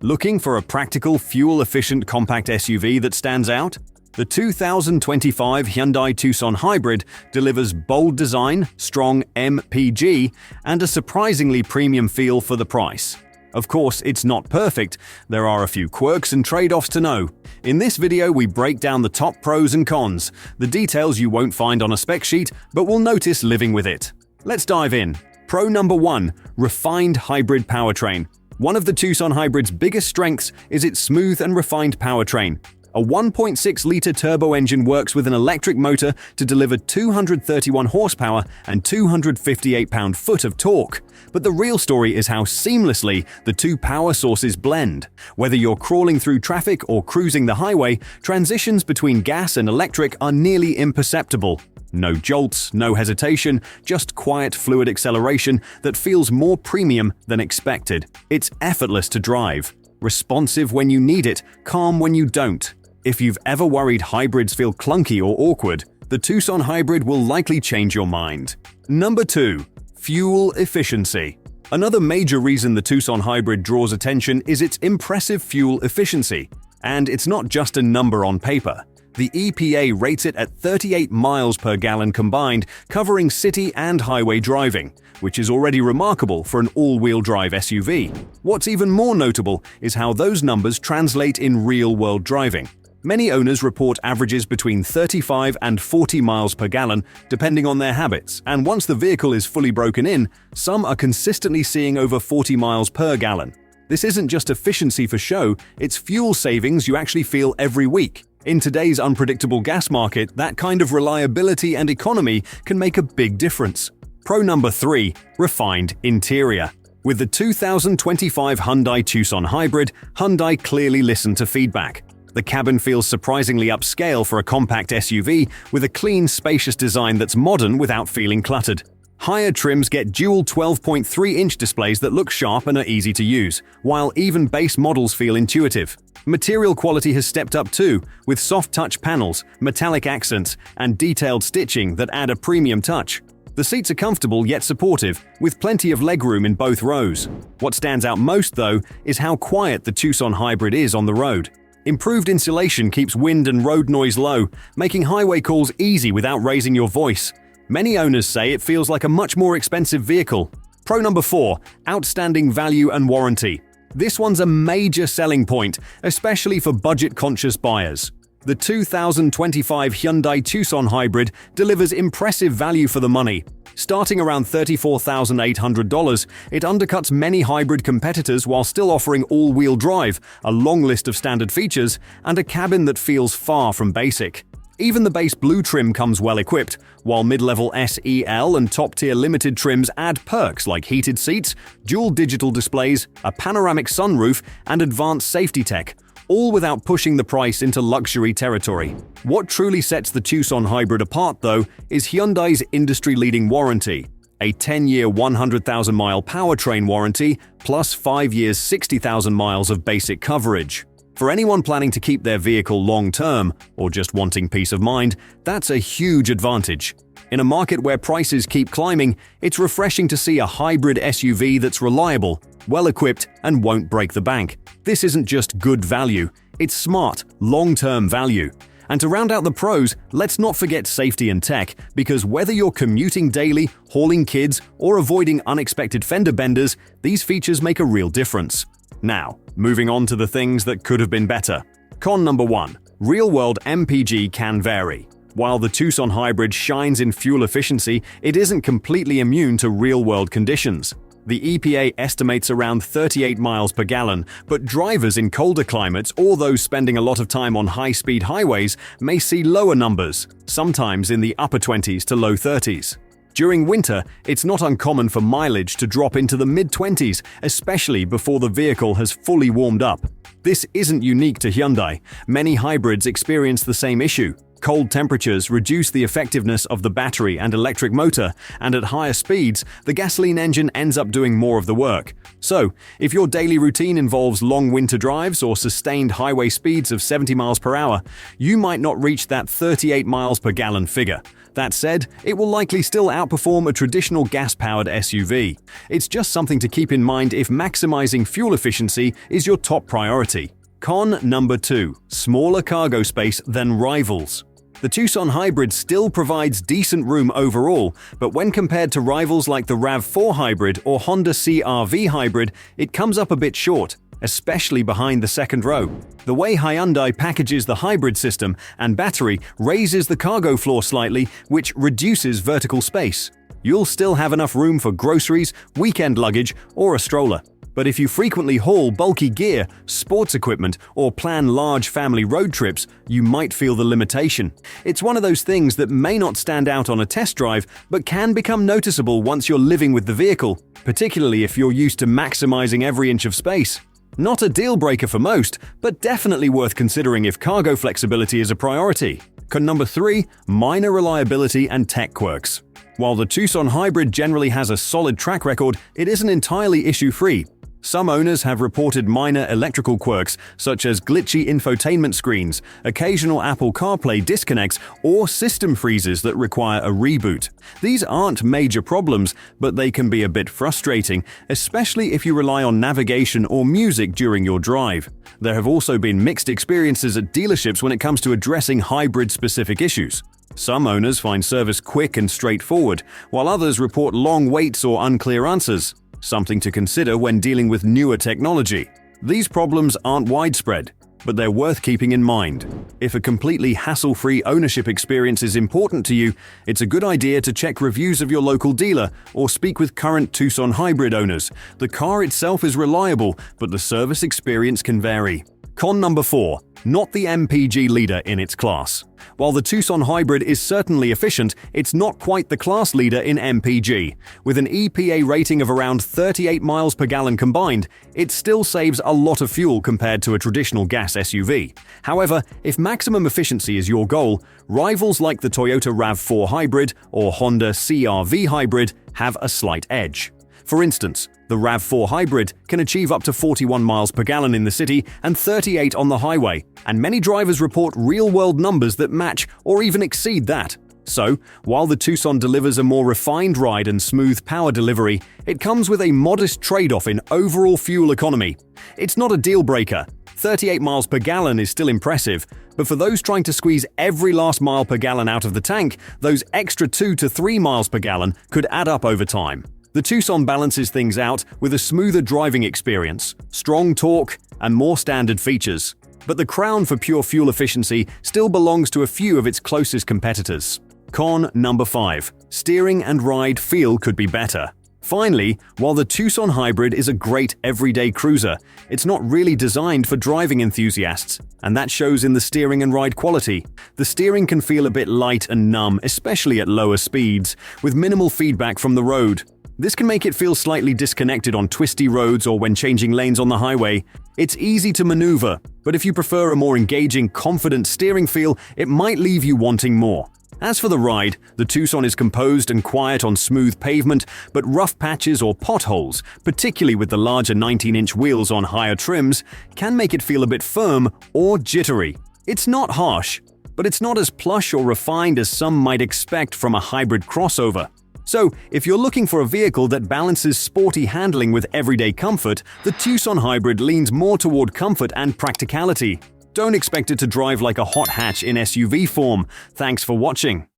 Looking for a practical, fuel-efficient compact SUV that stands out? The 2025 Hyundai Tucson Hybrid delivers bold design, strong MPG, and a surprisingly premium feel for the price. Of course, it's not perfect. There are a few quirks and trade-offs to know. In this video, we break down the top pros and cons, the details you won't find on a spec sheet, but will notice living with it. Let's dive in. Pro number 1. Refined hybrid powertrain. One of the Tucson Hybrid's biggest strengths is its smooth and refined powertrain. A 1.6-liter turbo engine works with an electric motor to deliver 231 horsepower and 258 pound-foot of torque. But the real story is how seamlessly the two power sources blend. Whether you're crawling through traffic or cruising the highway, transitions between gas and electric are nearly imperceptible. No jolts, no hesitation, just quiet fluid acceleration that feels more premium than expected. It's effortless to drive, responsive when you need it, calm when you don't. If you've ever worried hybrids feel clunky or awkward, the Tucson Hybrid will likely change your mind. Number 2. Fuel efficiency. Another major reason the Tucson Hybrid draws attention is its impressive fuel efficiency. And it's not just a number on paper. The EPA rates it at 38 miles per gallon combined, covering city and highway driving, which is already remarkable for an all-wheel drive SUV. What's even more notable is how those numbers translate in real-world driving. Many owners report averages between 35 and 40 miles per gallon, depending on their habits, and once the vehicle is fully broken in, some are consistently seeing over 40 miles per gallon. This isn't just efficiency for show, it's fuel savings you actually feel every week. In today's unpredictable gas market, that kind of reliability and economy can make a big difference. Pro number 3. Refined interior. With the 2025 Hyundai Tucson Hybrid, Hyundai clearly listened to feedback. The cabin feels surprisingly upscale for a compact SUV, with a clean, spacious design that's modern without feeling cluttered. Higher trims get dual 12.3-inch displays that look sharp and are easy to use, while even base models feel intuitive. Material quality has stepped up too, with soft touch panels, metallic accents, and detailed stitching that add a premium touch. The seats are comfortable yet supportive, with plenty of legroom in both rows. What stands out most, though, is how quiet the Tucson Hybrid is on the road. Improved insulation keeps wind and road noise low, making highway calls easy without raising your voice. Many owners say it feels like a much more expensive vehicle. Pro number 4. Outstanding value and warranty. This one's a major selling point, especially for budget-conscious buyers. The 2025 Hyundai Tucson Hybrid delivers impressive value for the money. Starting around $34,800, it undercuts many hybrid competitors while still offering all-wheel drive, a long list of standard features, and a cabin that feels far from basic. Even the base blue trim comes well-equipped, while mid-level SEL and top-tier limited trims add perks like heated seats, dual digital displays, a panoramic sunroof, and advanced safety tech, all without pushing the price into luxury territory. What truly sets the Tucson Hybrid apart, though, is Hyundai's industry-leading warranty. A 10-year 100,000-mile powertrain warranty, plus 5 years 60,000 miles of basic coverage. For anyone planning to keep their vehicle long-term, or just wanting peace of mind, that's a huge advantage. In a market where prices keep climbing, it's refreshing to see a hybrid SUV that's reliable, well-equipped, and won't break the bank. This isn't just good value, it's smart, long-term value. And to round out the pros, let's not forget safety and tech, because whether you're commuting daily, hauling kids, or avoiding unexpected fender benders, these features make a real difference. Now, moving on to the things that could have been better. Con number 1. Real-world MPG can vary. While the Tucson Hybrid shines in fuel efficiency, it isn't completely immune to real-world conditions. The EPA estimates around 38 miles per gallon, but drivers in colder climates or those spending a lot of time on high-speed highways may see lower numbers, sometimes in the upper 20s to low 30s. During winter, it's not uncommon for mileage to drop into the mid-20s, especially before the vehicle has fully warmed up. This isn't unique to Hyundai. Many hybrids experience the same issue. Cold temperatures reduce the effectiveness of the battery and electric motor, and at higher speeds, the gasoline engine ends up doing more of the work. So, if your daily routine involves long winter drives or sustained highway speeds of 70 miles per hour, you might not reach that 38 miles per gallon figure. That said, it will likely still outperform a traditional gas-powered SUV. It's just something to keep in mind if maximizing fuel efficiency is your top priority. Con number 2. Smaller cargo space than rivals. The Tucson Hybrid still provides decent room overall, but when compared to rivals like the RAV4 Hybrid or Honda CR-V Hybrid, it comes up a bit short, especially behind the second row. The way Hyundai packages the hybrid system and battery raises the cargo floor slightly, which reduces vertical space. You'll still have enough room for groceries, weekend luggage, or a stroller. But if you frequently haul bulky gear, sports equipment, or plan large family road trips, you might feel the limitation. It's one of those things that may not stand out on a test drive, but can become noticeable once you're living with the vehicle, particularly if you're used to maximizing every inch of space. Not a deal breaker for most, but definitely worth considering if cargo flexibility is a priority. Con number 3. Minor reliability and tech quirks. While the Tucson Hybrid generally has a solid track record, it isn't entirely issue-free. Some owners have reported minor electrical quirks, such as glitchy infotainment screens, occasional Apple CarPlay disconnects, or system freezes that require a reboot. These aren't major problems, but they can be a bit frustrating, especially if you rely on navigation or music during your drive. There have also been mixed experiences at dealerships when it comes to addressing hybrid-specific issues. Some owners find service quick and straightforward, while others report long waits or unclear answers. Something to consider when dealing with newer technology. These problems aren't widespread, but they're worth keeping in mind. If a completely hassle-free ownership experience is important to you, it's a good idea to check reviews of your local dealer or speak with current Tucson Hybrid owners. The car itself is reliable, but the service experience can vary. Con number 4. Not the MPG Leader in its class. While the Tucson Hybrid is certainly efficient, it's not quite the class leader in MPG. With an EPA rating of around 38 miles per gallon combined, it still saves a lot of fuel compared to a traditional gas SUV. However, if maximum efficiency is your goal, rivals like the Toyota RAV4 Hybrid or Honda CR-V Hybrid have a slight edge. For instance, the RAV4 Hybrid can achieve up to 41 miles per gallon in the city and 38 on the highway, and many drivers report real-world numbers that match or even exceed that. So, while the Tucson delivers a more refined ride and smooth power delivery, it comes with a modest trade-off in overall fuel economy. It's not a deal-breaker. 38 miles per gallon is still impressive, but for those trying to squeeze every last mile per gallon out of the tank, those extra 2 to 3 miles per gallon could add up over time. The Tucson balances things out with a smoother driving experience, strong torque, and more standard features. But the crown for pure fuel efficiency still belongs to a few of its closest competitors. Con number 5. Steering and ride feel could be better. Finally, while the Tucson Hybrid is a great everyday cruiser, it's not really designed for driving enthusiasts, and that shows in the steering and ride quality. The steering can feel a bit light and numb, especially at lower speeds, with minimal feedback from the road. This can make it feel slightly disconnected on twisty roads or when changing lanes on the highway. It's easy to maneuver, but if you prefer a more engaging, confident steering feel, it might leave you wanting more. As for the ride, the Tucson is composed and quiet on smooth pavement, but rough patches or potholes, particularly with the larger 19-inch wheels on higher trims, can make it feel a bit firm or jittery. It's not harsh, but it's not as plush or refined as some might expect from a hybrid crossover. So, if you're looking for a vehicle that balances sporty handling with everyday comfort, the Tucson Hybrid leans more toward comfort and practicality. Don't expect it to drive like a hot hatch in SUV form. Thanks for watching.